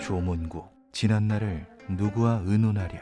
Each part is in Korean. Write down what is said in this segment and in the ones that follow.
조문국. 지난날을 누구와 의논하랴.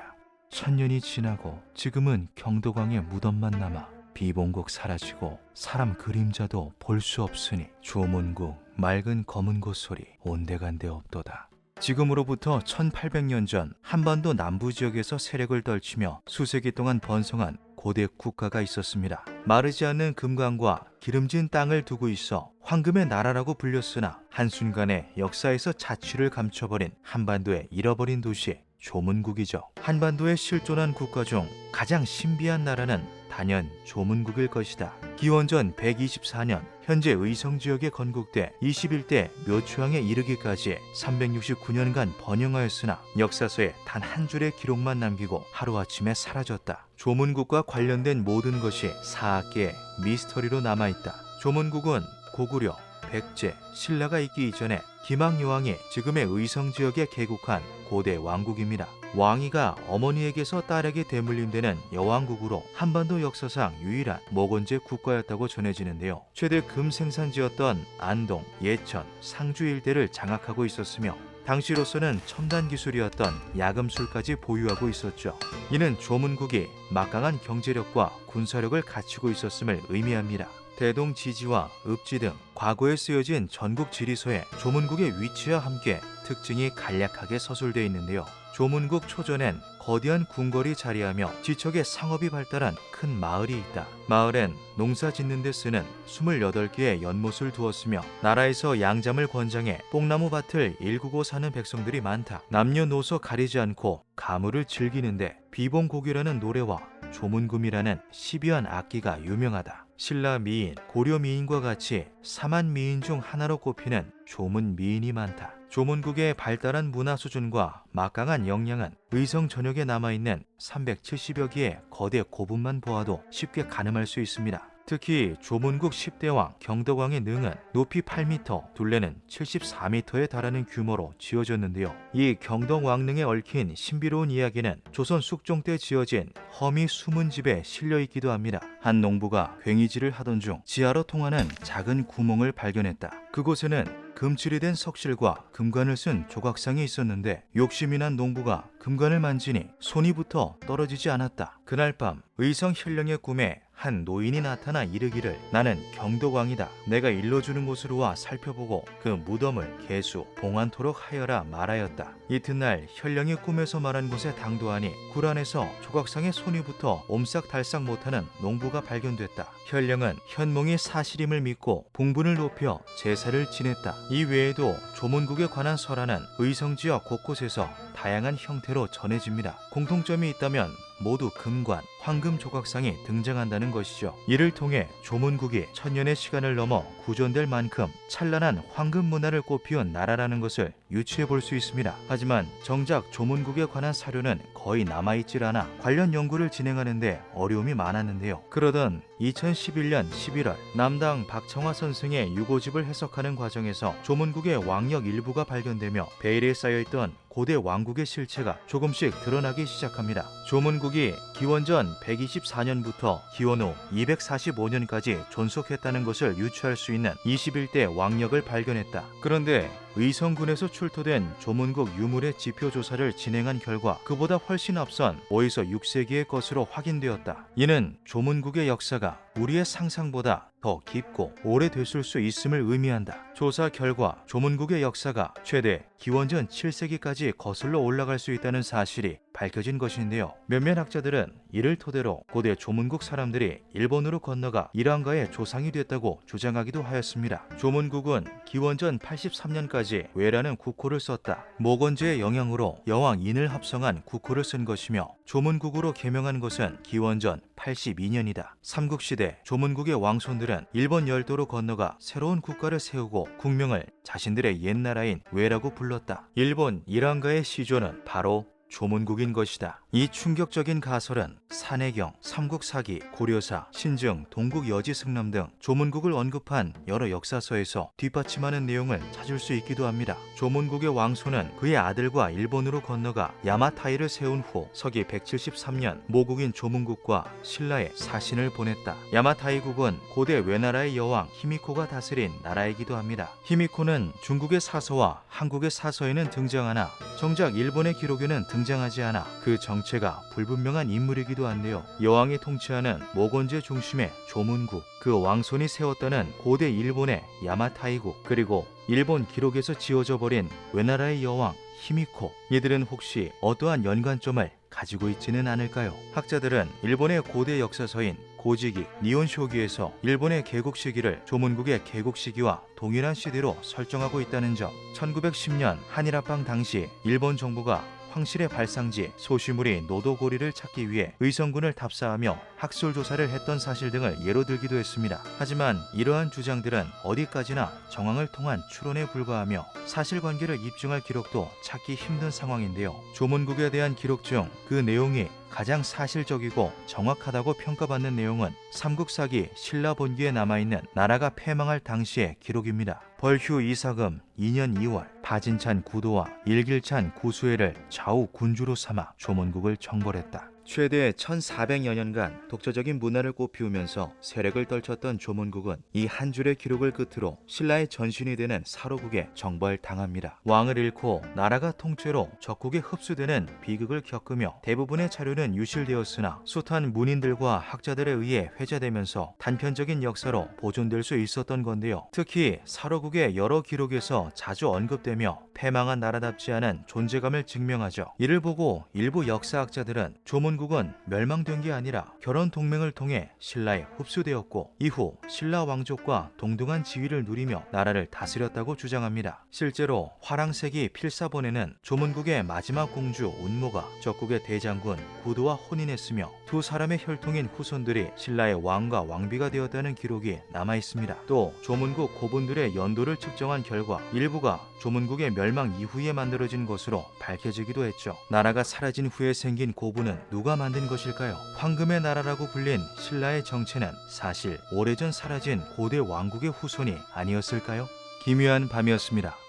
천년이 지나고 지금은 경도광의 무덤만 남아 비봉국 사라지고 사람 그림자도 볼 수 없으니 조문국 맑은 검은 곳소리 온데간데 없도다. 지금으로부터 1800년 전 한반도 남부지역에서 세력을 떨치며 수세기 동안 번성한 고대 국가가 있었습니다. 마르지 않는 금강과 기름진 땅을 두고 있어 황금의 나라라고 불렸으나 한순간에 역사에서 자취를 감춰버린 한반도의 잃어버린 도시 조문국이죠. 한반도에 실존한 국가 중 가장 신비한 나라는 단연 조문국일 것이다. 기원전 124년 현재 의성지역에 건국돼 21대 묘초항에 이르기까지 369년간 번영하였으나 역사서에 단 한 줄의 기록만 남기고 하루아침에 사라졌다. 조문국과 관련된 모든 것이 사악계의 미스터리로 남아있다. 조문국은 고구려, 백제, 신라가 있기 이전에 김항여왕이 지금의 의성지역에 개국한 고대 왕국입니다. 왕위가 어머니에게서 딸에게 대물림되는 여왕국으로 한반도 역사상 유일한 목원제 국가였다고 전해지는데요. 최대 금 생산지였던 안동, 예천, 상주 일대를 장악하고 있었으며 당시로서는 첨단 기술이었던 야금술까지 보유하고 있었죠. 이는 조문국이 막강한 경제력과 군사력을 갖추고 있었음을 의미합니다. 대동지지와 읍지 등 과거에 쓰여진 전국 지리서에 조문국의 위치와 함께 특징이 간략하게 서술되어 있는데요. 조문국 초전엔 거대한 궁궐이 자리하며 지척에 상업이 발달한 큰 마을이 있다. 마을엔 농사 짓는 데 쓰는 28개의 연못을 두었으며 나라에서 양잠을 권장해 뽕나무 밭을 일구고 사는 백성들이 많다. 남녀노소 가리지 않고 가물을 즐기는데 비봉곡이라는 노래와 조문금이라는 12연 악기가 유명하다. 신라 미인, 고려 미인과 같이 사만 미인 중 하나로 꼽히는 조문 미인이 많다. 조문국의 발달한 문화 수준과 막강한 역량은 의성 전역에 남아있는 370여 개의 거대 고분만 보아도 쉽게 가늠할 수 있습니다. 특히 조문국 10대왕 경덕왕의 능은 높이 8m, 둘레는 74m에 달하는 규모로 지어졌는데요. 이 경덕왕릉에 얽힌 신비로운 이야기는 조선 숙종 때 지어진 허미 수문집에 실려있기도 합니다. 한 농부가 괭이질을 하던 중 지하로 통하는 작은 구멍을 발견했다. 그곳에는 금칠이 된 석실과 금관을 쓴 조각상이 있었는데 욕심이 난 농부가 금관을 만지니 손이 붙어 떨어지지 않았다. 그날 밤 의성 현령의 꿈에 한 노인이 나타나 이르기를 나는 경덕왕이다. 내가 일러주는 곳으로 와 살펴보고 그 무덤을 개수, 봉안토록 하여라 말하였다. 이튿날 현령이 꿈에서 말한 곳에 당도하니 굴 안에서 조각상에 손이 붙어 옴싹달싹 못하는 농부가 발견됐다. 현령은 현몽이 사실임을 믿고 봉분을 높여 제사를 지냈다. 이 외에도 조문국에 관한 설화는 의성지역 곳곳에서 다양한 형태로 전해집니다. 공통점이 있다면 모두 금관, 황금 조각상이 등장한다는 것이죠. 이를 통해 조문국이 천년의 시간을 넘어 구존될 만큼 찬란한 황금 문화를 꽃피운 나라라는 것을 유추해 볼 수 있습니다. 하지만 정작 조문국에 관한 사료는 거의 남아있질 않아 관련 연구를 진행하는데 어려움이 많았는데요. 그러던 2011년 11월 남당 박청화 선생의 유고집을 해석하는 과정에서 조문국의 왕력 일부가 발견되며 베일에 쌓여있던 고대 왕국의 실체가 조금씩 드러나기 시작합니다. 조문국이 기원전 124년부터 기원 후 245년까지 존속했다는 것을 유추할 수 있는 21대 왕력을 발견했다. 그런데 의성군에서 출토된 조문국 유물의 지표 조사를 진행한 결과 그보다 훨씬 앞선 5에서 6세기의 것으로 확인되었다. 이는 조문국의 역사가 우리의 상상보다 더 깊고 오래됐을 수 있음을 의미한다. 조사 결과 조문국의 역사가 최대 기원전 7세기까지 거슬러 올라갈 수 있다는 사실이 밝혀진 것인데요. 몇몇 학자들은 이를 토대로 고대 조문국 사람들이 일본으로 건너가 일왕가의 조상이 됐다고 주장하기도 하였습니다. 조문국은 기원전 83년까지 외라는 국호를 썼다. 목원제의 영향으로 여왕 인을 합성한 국호를 쓴 것이며 조문국으로 개명한 것은 기원전 82년이다. 삼국시대 조문국의 왕손들은 일본 열도로 건너가 새로운 국가를 세우고 국명을 자신들의 옛나라인 외라고 불렀다. 일본 일왕가의 시조는 바로 조문국인 것이다. 이 충격적인 가설은 산해경, 삼국사기, 고려사, 신증, 동국여지승람 등 조문국을 언급한 여러 역사서에서 뒷받침하는 내용을 찾을 수 있기도 합니다. 조문국의 왕손은 그의 아들과 일본으로 건너가 야마타이를 세운 후 서기 173년 모국인 조문국과 신라에 사신을 보냈다. 야마타이국은 고대 외나라의 여왕 히미코가 다스린 나라이기도 합니다. 히미코는 중국의 사서와 한국의 사서에는 등장하나 정작 일본의 기록에는 등장하지 않아 그 정체가 불분명한 인물이기도 한데요. 여왕이 통치하는 모건제 중심의 조문국, 그 왕손이 세웠다는 고대 일본의 야마타이국, 그리고 일본 기록에서 지워져 버린 외나라의 여왕 히미코, 이들은 혹시 어떠한 연관점을 가지고 있지는 않을까요? 학자들은 일본의 고대 역사서인 고지기, 니혼쇼기에서 일본의 개국 시기를 조문국의 개국 시기와 동일한 시대로 설정하고 있다는 점, 1910년 한일합방 당시 일본 정부가 황실의 발상지 소시무리 노도고리를 찾기 위해 의성군을 답사하며 학술 조사를 했던 사실 등을 예로 들기도 했습니다. 하지만 이러한 주장들은 어디까지나 정황을 통한 추론에 불과하며 사실관계를 입증할 기록도 찾기 힘든 상황인데요. 조문국에 대한 기록 중 그 내용이 가장 사실적이고 정확하다고 평가받는 내용은 삼국사기 신라본기에 남아있는 나라가 패망할 당시의 기록입니다. 벌휴 이사금 2년 2월 바진찬 구도와 일길찬 구수해를 좌우 군주로 삼아 조문국을 정벌했다. 최대 1400여 년간 독자적인 문화를 꽃피우면서 세력을 떨쳤던 조문국은 이 한 줄의 기록을 끝으로 신라의 전신이 되는 사로국에 정벌당합니다. 왕을 잃고 나라가 통째로 적국에 흡수되는 비극을 겪으며 대부분의 자료는 유실되었으나 숱한 문인들과 학자들에 의해 회자되면서 단편적인 역사로 보존될 수 있었던 건데요. 특히 사로국의 여러 기록에서 자주 언급되며 패망한 나라답지 않은 존재감을 증명하죠. 이를 보고 일부 역사학자들은 조문국은 멸망된 게 아니라 결혼 동맹을 통해 신라에 흡수되었고 이후 신라 왕족과 동등한 지위를 누리며 나라를 다스렸다고 주장합니다. 실제로 화랑세기 필사본에는 조문국의 마지막 공주 운모가 적국의 대장군 구도와 혼인했으며 두 사람의 혈통인 후손들이 신라의 왕과 왕비가 되었다는 기록이 남아 있습니다. 또 조문국 고분들의 연도를 측정한 결과 일부가 조문국의 멸망 이후에 만들어진 것으로 밝혀지기도 했죠. 나라가 사라진 후에 생긴 고분은 누가 만든 것일까요? 황금의 나라라고 불린 신라의 정체는 사실 오래전 사라진 고대 왕국의 후손이 아니었을까요? 기묘한 밤이었습니다.